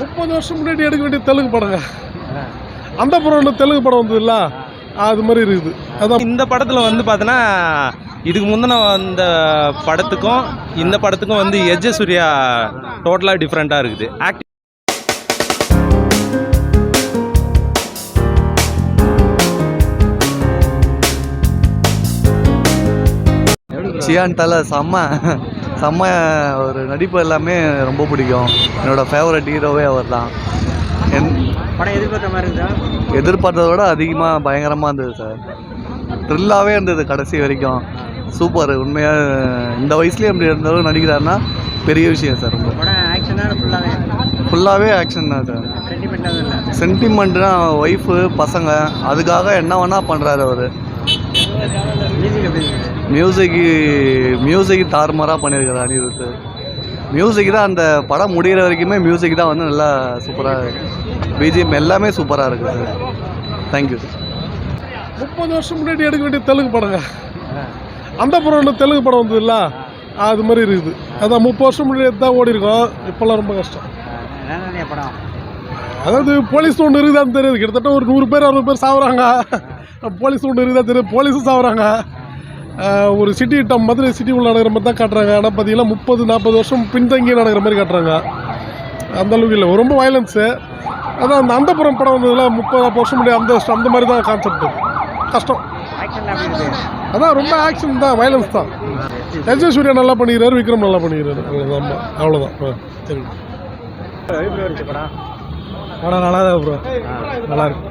30 வருஷம் முன்னாடி எடுக்க வேண்டிய தெலுங்கு படங்க. அந்த படம் தெலுங்கு படம் வந்ததுல்ல, அது மாதிரி இருக்குது. அதான் இந்த படத்தில் வந்து பார்த்தோன்னா இதுக்கு முந்தின அந்த படத்துக்கும் இந்த படத்துக்கும் வந்து எஜ்ஜ சூர்யா டோட்டலாக டிஃப்ரெண்ட்டாக இருக்குது. ஆக்டிங் சியான் தலை செம்ம ஒரு நடிப்பு எல்லாமே ரொம்ப பிடிக்கும். என்னோடய ஃபேவரட் ஹீரோவே அவர் தான். படம் எதிர்பார்த்த மாதிரி இருந்தா எதிர்பார்த்ததை விட அதிகமாக பயங்கரமாக இருந்தது சார். த்ரில்லாகவே இருந்தது கடைசி வரைக்கும். சூப்பர். உண்மையாக இந்த வயசுலேயே அப்படி இருந்தாலும் நடிக்கிறாருன்னா பெரிய விஷயம் சார். ரொம்ப படம் ஆக்ஷனாக ஃபுல்லாகவே ஆக்ஷன் தான் சார். சென்டிமெண்ட்னா ஒய்ஃபு பசங்க அதுக்காக என்ன வேணால் பண்ணுறாரு அவர். மியூசிக் தாறுமாறாக பண்ணியிருக்காரு அனிருத். மியூசிக் தான் அந்த படம் முடிகிற வரைக்குமே மியூசிக் தான் வந்து நல்லா சூப்பராக இருக்குது. பிஜிஎம் எல்லாமே சூப்பராக இருக்குது சார். Thank you sir. 30 வருஷம் முன்னாடி எடுக்க வேண்டிய தெலுங்கு படங்க. அந்த படம் தெலுங்கு படம் வந்ததுல்ல, அது மாதிரி இருக்குது. அதான் 30 வருஷம் முன்னாடி தான் ஓடி இருக்கோம். இப்போல்லாம் ரொம்ப கஷ்டம். படம் அதாவது போலீஸ் ஒன்று இருக்குதான்னு தெரியுது. கிட்டத்தட்ட ஒரு 100 பேர் 60 பேர் சாவுறாங்க. போலீஸ் ஒன்று இருக்குதா தெரியுது, போலீஸும் சாவுறாங்க. ஒரு சிட்டி டம் மதுரை சிட்டி உள்ள நடக்கிற மாதிரி தான் காட்டுறாங்க. ஆனால் பார்த்தீங்கன்னா 30-40 வருஷம் பின்தங்கி நடக்கிற மாதிரி காட்டுறாங்க. அந்த அளவுக்கு இல்லை, ரொம்ப வயலன்ஸு. அதான் அந்த அந்தப்புறம் படம் வந்ததுல 30-40 வருஷம் முன்னாடி அந்த மாதிரி தான் கான்செப்ட். கஷ்டம். அதான் ரொம்ப ஆக்ஷன் தான், வயலன்ஸ் தான். எஜ்ஜ சூர்யா நல்லா பண்ணிக்கிறாரு, விக்ரம் நல்லா பண்ணிக்கிறாரு. அவ்வளோதான். சரி, படம் நல்லா தான் ப்ரோ. நல்லா இருக்கு.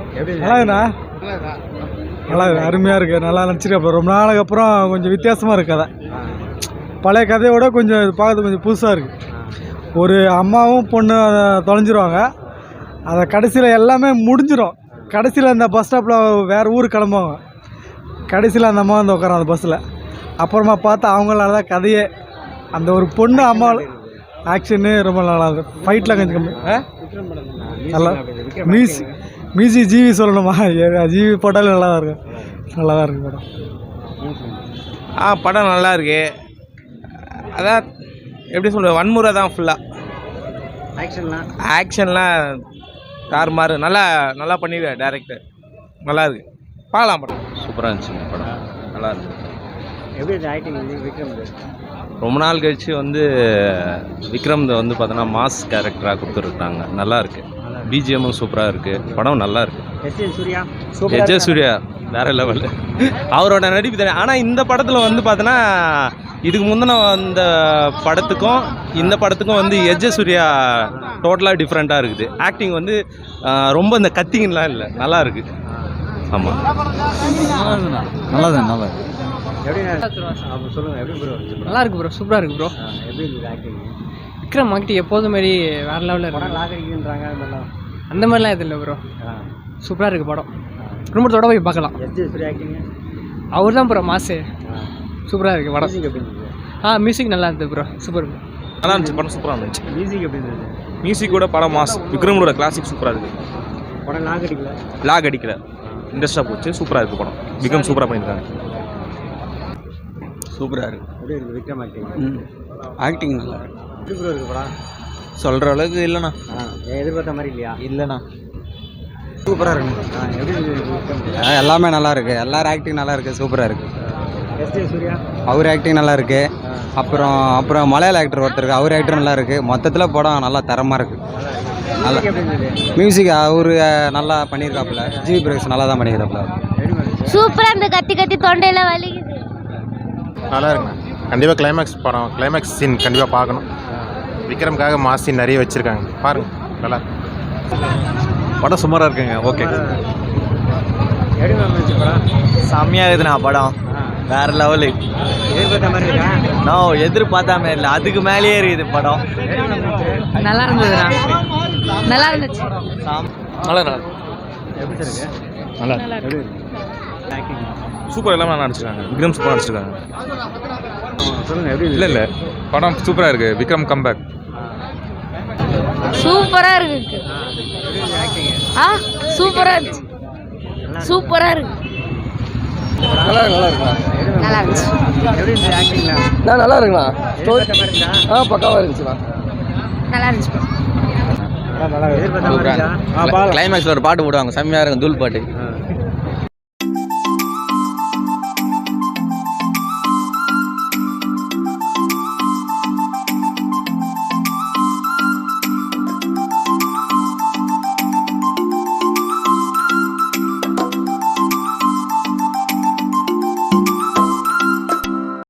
நல்லா இருக்கு, அருமையாக இருக்குது. நல்லா நடிச்சிருக்கா. ரொம்ப நாளுக்கு அப்புறம் கொஞ்சம் வித்தியாசமாக இருக்குது கதை. பழைய கதையோட கொஞ்சம் பார்க்கறது கொஞ்சம் புதுசாக இருக்குது. ஒரு அம்மாவும் பொண்ணு தொலைஞ்சிருவாங்க. அதை கடைசியில் எல்லாமே முடிஞ்சிடும். கடைசியில் அந்த பஸ் ஸ்டாப்பில் வேறு ஊருக்கு கிளம்புவாங்க. கடைசியில் அந்த அம்மா வந்து உட்காரோம் அந்த பஸ்ஸில். அப்புறமா பார்த்தா அவங்களால தான் கதையே. அந்த ஒரு பொண்ணு அம்மா ஆக்ஷனு ரொம்ப நல்லா இருக்குது. ஃபைட்லாம் கொஞ்சம் கம்மி. நல்லா மியூசிக் ஜிவி சொல்லணுமா? ஜிவி போட்டாலும் நல்லா தான் இருக்கும். நல்லா தான் இருக்குது படம். படம் நல்லா இருக்கு. அதான் எப்படி சொல்கிறது, வன்முறை தான் ஃபுல்லாக. ஆக்ஷன்லாம் தாறுமாறு நல்லா பண்ணிடுவேன் டேரக்டர். நல்லா இருக்கு, பார்க்கலாம். படம் சூப்பராக இருந்துச்சுங்க. படம் நல்லா இருக்கு. எப்படி ஆக்டிங் விக்ரம் ரொம்ப நாள் கழிச்சு வந்து விக்ரம் வந்து பார்த்தோன்னா மாஸ் கேரக்டராக கொடுத்துருக்காங்க. நல்லா இருக்கு. பிஜிஎம்மும் சூப்பராக இருக்குது. படம் நல்லா இருக்குது. எஜ்ஜ சூர்யா வேறு லெவலு. அவரோட நடிப்பு தானே. ஆனால் இந்த படத்தில் வந்து பார்த்தோன்னா இதுக்கு முந்தின அந்த படத்துக்கும் இந்த படத்துக்கும் வந்து எஜ்ஜ சூர்யா டோட்டலாக டிஃப்ரெண்ட்டாக இருக்குது. ஆக்டிங் வந்து ரொம்ப இந்த கத்திங்கெலாம் இல்லை, நல்லா இருக்குது. ஆமாம், நல்லா தான். நல்லா நல்லா இருக்கு ப்ரோ. சூப்பராக இருக்கு ப்ரோ. விக்ரம் ஆக்டிங் எப்போதும் மாரி வேறு லெவலில் இருக்கு. அந்த மாதிரிலாம் எதுவும் இல்லை ப்ரோ. சூப்பராக இருக்குது படம். குடும்பத்தோட போய் பார்க்கலாம். அவர் தான் ப்ரோ மாசு. சூப்பராக இருக்குது படம். மியூசிக் நல்லா இருந்தது ப்ரோ. சூப்பர் நல்லா இருந்துச்சு. படம் சூப்பராக இருந்துச்சு. மியூசிக் எப்படி இருந்தது? மியூசிக்கோட படம் மாஸ். விக்ரமோட கிளாசிக் சூப்பராக இருக்குது. படம் லாக் அடிக்கல. இன்ட்ரெஸ்டாக போச்சு. சூப்பராக இருக்குது படம். விக்ரம் சூப்பராக பண்ணியிருக்காங்க. சூப்பராக இருக்குது. எப்படி இருக்குது விக்ரம் ஆக்டிங்? ஆக்டிங் நல்லா இருக்கு. எப்படி ப்ரோ இருக்குது படம்? சொல்கிற அளவுக்கு இல்லைண்ணா. எதிர்பார்த்த மாதிரி இல்லையா? இல்லைண்ணா, சூப்பராக இருக்குண்ணா. எப்படி இருக்குது? எல்லாமே நல்லா இருக்குது. எல்லாரும் ஆக்டிங் நல்லா இருக்குது. சூப்பராக இருக்குது. சூர்யா அவர் ஆக்டிங் நல்லா இருக்குது. அப்புறம் மலையாள ஆக்டர் ஒருத்தருக்கு, அவர் ஆக்டர் நல்லா இருக்குது. மொத்தத்தில் படம் நல்லா தரமாக இருக்குது. நல்லா மியூசிக் அவர் நல்லா பண்ணியிருக்காப்புல. ஜிவி பிரகாஷ் நல்லா தான் பண்ணியிருக்காப்புல. சூப்பராக இந்த கத்தி தொண்டையில் வலிக்குது. நல்லா இருக்குண்ணா. கண்டிப்பாக கிளைமேக்ஸ் சீன் கண்டிப்பாக பார்க்கணும். விக்ரம்காக மாஸ் சீன் நிறைய வச்சுருக்காங்க, பாருங்கள். நல்லா படம் சுமாராக இருக்குங்க. ஓகே, செம்மையாக இருக்குதுண்ணா. படம் வேறு லெவலு. எதிர்பார்த்த மாதிரி இருக்கா? நான் எதிர்பார்த்தா மாதிரி இல்லை, அதுக்கு மேலேயே இருக்குது படம். நல்லா இருந்ததுண்ணா. நல்லா இருந்துச்சு. நல்லா எப்படி சார் இருக்கு? நல்லா எப்படி ஆக்டிங்? சூப்பர். எல்லாமே நல்லா நடிச்சிருக்காங்க. விக்ரம் சூப்பராக நடிச்சிருக்காங்க. சொல்லுங்கள் எப்படி? இல்லை படம் சூப்பராக இருக்குது. விக்ரம் கம்பேக் சூப்பராக இருக்கு. சூப்பராக இருந்துச்சு. சூப்பராக இருக்கு. நல்லா இருக்குண்ணா. நல்லா இருந்துச்சு. எப்படி இருந்துச்சு ஆக்டிங்லாம்? நல்லா இருக்குண்ணா. எதிர்பார்த்த மாதிரி இருந்தா? பக்காவாக இருந்துச்சுண்ணா. நல்லா இருந்துச்சு. எதிர்பார்த்த மாதிரி இருக்கா? கிளைமேக்ஸில் ஒரு பாட்டு போடுவாங்க செம்மையாக இருக்கும் தூள் பாட்டு